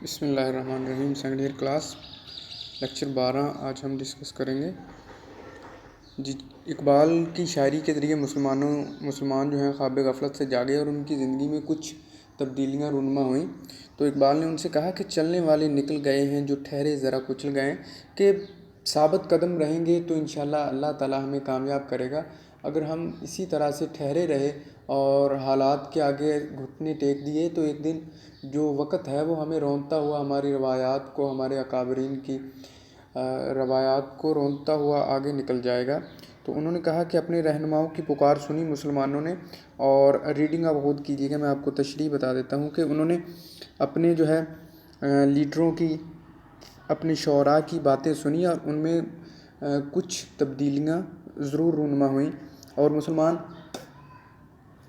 بسم اللہ الرحمن الرحیم. سیکنڈ ایئر کلاس لیکچر 12 آج ہم ڈسکس کریں گے. جی اقبال کی شاعری کے ذریعے مسلمان جو ہیں خواب غفلت سے جاگے اور ان کی زندگی میں کچھ تبدیلیاں رونما ہوئیں. تو اقبال نے ان سے کہا کہ چلنے والے نکل گئے ہیں جو ٹھہرے ذرا کچل گئے، کہ ثابت قدم رہیں گے تو انشاءاللہ اللہ تعالیٰ ہمیں کامیاب کرے گا. اگر ہم اسی طرح سے ٹھہرے رہے اور حالات کے آگے گھٹنے ٹیک دیے تو ایک دن جو وقت ہے وہ ہمیں رونتا ہوا ہماری روایات کو، ہمارے اکابرین کی روایات کو رونتا ہوا آگے نکل جائے گا. تو انہوں نے کہا کہ اپنے رہنماؤں کی پکار سنی مسلمانوں نے، اور ریڈنگ آپ خود کیجیے گا، میں آپ کو تشریح بتا دیتا ہوں کہ انہوں نے اپنے جو ہے لیڈروں کی، اپنے شعراء کی باتیں سنی اور ان میں کچھ تبدیلیاں ضرور رونما ہوئیں. اور مسلمان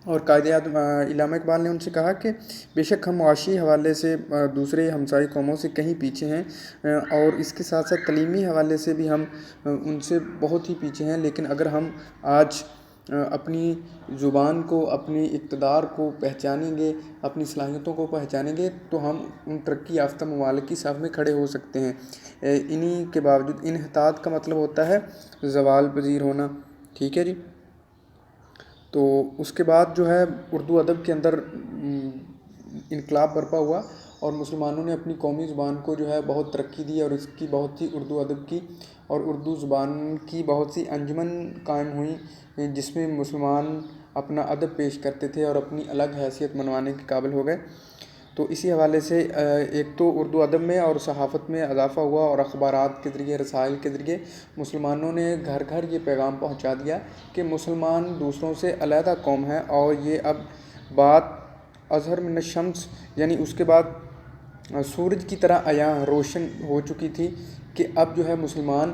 اور قائد اعظم علامہ اقبال نے ان سے کہا کہ بے شک ہم معاشی حوالے سے دوسرے ہمسائے قوموں سے کہیں پیچھے ہیں، اور اس کے ساتھ ساتھ تعلیمی حوالے سے بھی ہم ان سے بہت ہی پیچھے ہیں، لیکن اگر ہم آج اپنی زبان کو، اپنی اقتدار کو پہچانیں گے، اپنی صلاحیتوں کو پہچانیں گے تو ہم ان ترقی یافتہ ممالک کی صف میں کھڑے ہو سکتے ہیں. انہی کے باوجود انحطاط کا مطلب ہوتا ہے زوال پذیر ہونا. ٹھیک ہے جی. تو اس کے بعد جو ہے اردو ادب کے اندر انقلاب برپا ہوا اور مسلمانوں نے اپنی قومی زبان کو جو ہے بہت ترقی دی، اور اس کی بہت سی اردو ادب کی اور اردو زبان کی بہت سی انجمن قائم ہوئیں جس میں مسلمان اپنا ادب پیش کرتے تھے اور اپنی الگ حیثیت منوانے کے قابل ہو گئے. تو اسی حوالے سے ایک تو اردو ادب میں اور صحافت میں اضافہ ہوا، اور اخبارات کے ذریعے، رسائل کے ذریعے مسلمانوں نے گھر گھر یہ پیغام پہنچا دیا کہ مسلمان دوسروں سے علیحدہ قوم ہے. اور یہ اب بات اظہر من الشمس، یعنی اس کے بعد سورج کی طرح عیاں روشن ہو چکی تھی کہ اب جو ہے مسلمان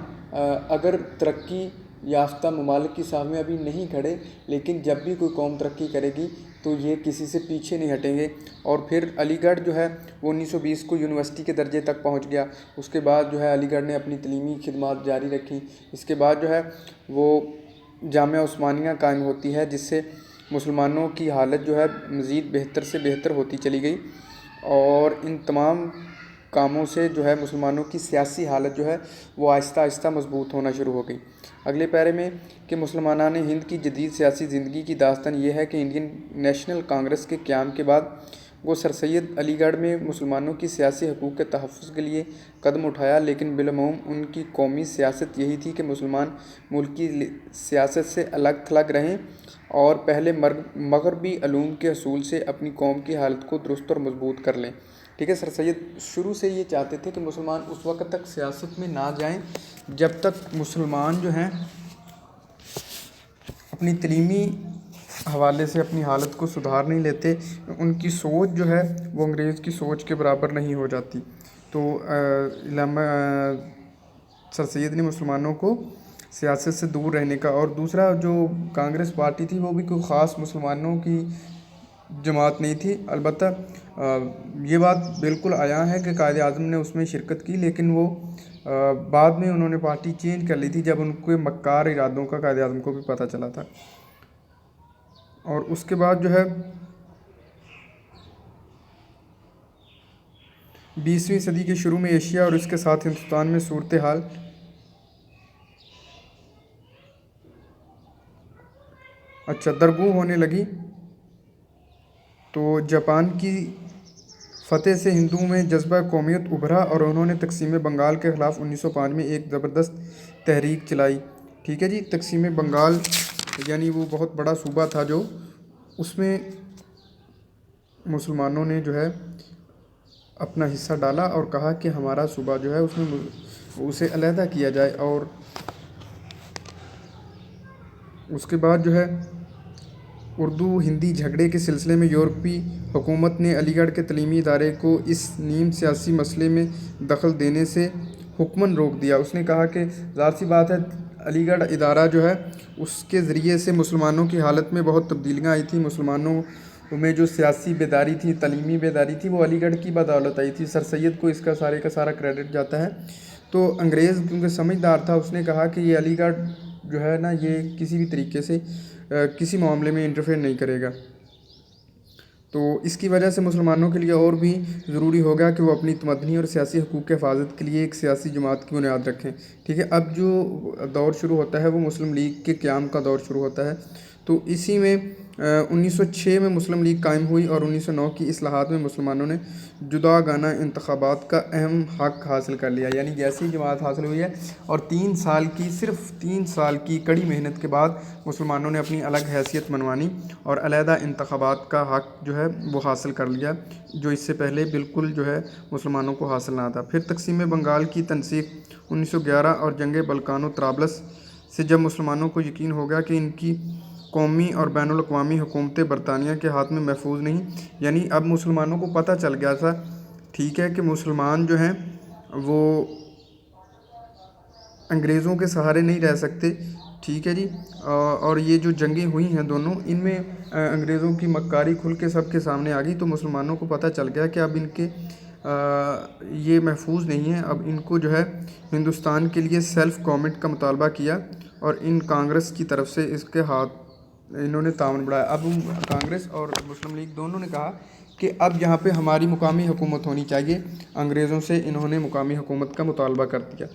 اگر ترقی یافتہ ممالک کی صف میں ابھی نہیں کھڑے، لیکن جب بھی کوئی قوم ترقی کرے گی تو یہ کسی سے پیچھے نہیں ہٹیں گے. اور پھر علی گڑھ جو ہے وہ 1920 کو یونیورسٹی کے درجے تک پہنچ گیا. اس کے بعد جو ہے علی گڑھ نے اپنی تعلیمی خدمات جاری رکھی. اس کے بعد جو ہے وہ جامعہ عثمانیہ قائم ہوتی ہے، جس سے مسلمانوں کی حالت جو ہے مزید بہتر سے بہتر ہوتی چلی گئی. اور ان تمام کاموں سے جو ہے مسلمانوں کی سیاسی حالت جو ہے وہ آہستہ آہستہ مضبوط ہونا شروع ہو گئی. اگلے پیرے میں کہ مسلمانان ہند کی جدید سیاسی زندگی کی داستان یہ ہے کہ انڈین نیشنل کانگریس کے قیام کے بعد وہ سر سید علی گڑھ میں مسلمانوں کی سیاسی حقوق کے تحفظ کے لیے قدم اٹھایا، لیکن بالعموم ان کی قومی سیاست یہی تھی کہ مسلمان ملکی سیاست سے الگ تھلگ رہیں اور پہلے مغربی علوم کے حصول سے اپنی قوم کی حالت کو درست اور مضبوط کر لیں. ٹھیک ہے. سر سید شروع سے یہ چاہتے تھے کہ مسلمان اس وقت تک سیاست میں نہ جائیں جب تک مسلمان جو ہیں اپنی تعلیمی حوالے سے اپنی حالت کو سدھار نہیں لیتے، ان کی سوچ جو ہے وہ انگریز کی سوچ کے برابر نہیں ہو جاتی. تو علامہ سر سید نے مسلمانوں کو سیاست سے دور رہنے کا، اور دوسرا جو کانگریس پارٹی تھی وہ بھی کوئی خاص مسلمانوں کی جماعت نہیں تھی. البتہ یہ بات بالکل عیاں ہے کہ قائد اعظم نے اس میں شرکت کی، لیکن وہ بعد میں انہوں نے پارٹی چینج کر لی تھی جب ان کے مکار ارادوں کا قائد اعظم کو بھی پتہ چلا تھا. اور اس کے بعد جو ہے 20ویں صدی کے شروع میں ایشیا اور اس کے ساتھ ہندوستان میں صورتحال درگو ہونے لگی. تو جاپان کی فتح سے ہندوؤں میں جذبہ قومیت ابھرا اور انہوں نے تقسیم بنگال کے خلاف 1905 میں ایک زبردست تحریک چلائی. ٹھیک ہے جی. تقسیم بنگال یعنی وہ بہت بڑا صوبہ تھا جو اس میں مسلمانوں نے جو ہے اپنا حصہ ڈالا اور کہا کہ ہمارا صوبہ جو ہے اس میں اسے علیحدہ کیا جائے. اور اس کے بعد جو ہے اردو ہندی جھگڑے کے سلسلے میں یورپی حکومت نے علی گڑھ کے تعلیمی ادارے کو اس نیم سیاسی مسئلے میں دخل دینے سے حتماً روک دیا. اس نے کہا کہ ظاہر سی بات ہے علی گڑھ ادارہ جو ہے اس کے ذریعے سے مسلمانوں کی حالت میں بہت تبدیلیاں آئی تھیں. مسلمانوں میں جو سیاسی بیداری تھی، تعلیمی بیداری تھی، وہ علی گڑھ کی بدولت آئی تھی. سر سید کو اس کا سارے کا سارا کریڈٹ جاتا ہے. تو انگریز کیونکہ سمجھدار تھا، اس نے کہا کہ یہ علی گڑھ جو ہے نا یہ کسی بھی طریقے سے کسی معاملے میں انٹرفیئر نہیں کرے گا. تو اس کی وجہ سے مسلمانوں کے لیے اور بھی ضروری ہو گیا کہ وہ اپنی مدنی اور سیاسی حقوق کی حفاظت کے لیے ایک سیاسی جماعت کی بنیاد رکھیں، ٹھیک ہے۔ اب جو دور شروع ہوتا ہے وہ مسلم لیگ کے قیام کا دور شروع ہوتا ہے۔ تو اسی میں 1906 میں مسلم لیگ قائم ہوئی اور 1909 کی اصلاحات میں مسلمانوں نے جداگانہ انتخابات کا اہم حق حاصل کر لیا، یعنی جیسی جماعت حاصل ہوئی ہے اور صرف 3 سال کی کڑی محنت کے بعد مسلمانوں نے اپنی الگ حیثیت منوانی اور علیحدہ انتخابات کا حق جو ہے وہ حاصل کر لیا، جو اس سے پہلے بالکل جو ہے مسلمانوں کو حاصل نہ تھا۔ پھر تقسیم بنگال کی تنسیق 1911 اور جنگ بلقان و طرابلس سے جب مسلمانوں کو یقین ہو گیا کہ ان کی قومی اور بین الاقوامی حکومتیں برطانیہ کے ہاتھ میں محفوظ نہیں، یعنی اب مسلمانوں کو پتہ چل گیا تھا، ٹھیک ہے، کہ مسلمان جو ہیں وہ انگریزوں کے سہارے نہیں رہ سکتے، ٹھیک ہے جی۔ اور یہ جو جنگیں ہوئی ہیں دونوں، ان میں انگریزوں کی مکاری کھل کے سب کے سامنے آ گئی، تو مسلمانوں کو پتہ چل گیا کہ اب ان کے یہ محفوظ نہیں ہے۔ اب ان کو جو ہے ہندوستان کے لیے سیلف گورنمنٹ کا مطالبہ کیا اور ان کانگریس کی طرف سے اس کے ہاتھ انہوں نے تعاون بڑھایا۔ اب کانگریس اور مسلم لیگ دونوں نے کہا کہ اب یہاں پہ ہماری مقامی حکومت ہونی چاہیے، انگریزوں سے انہوں نے مقامی حکومت کا مطالبہ کر دیا۔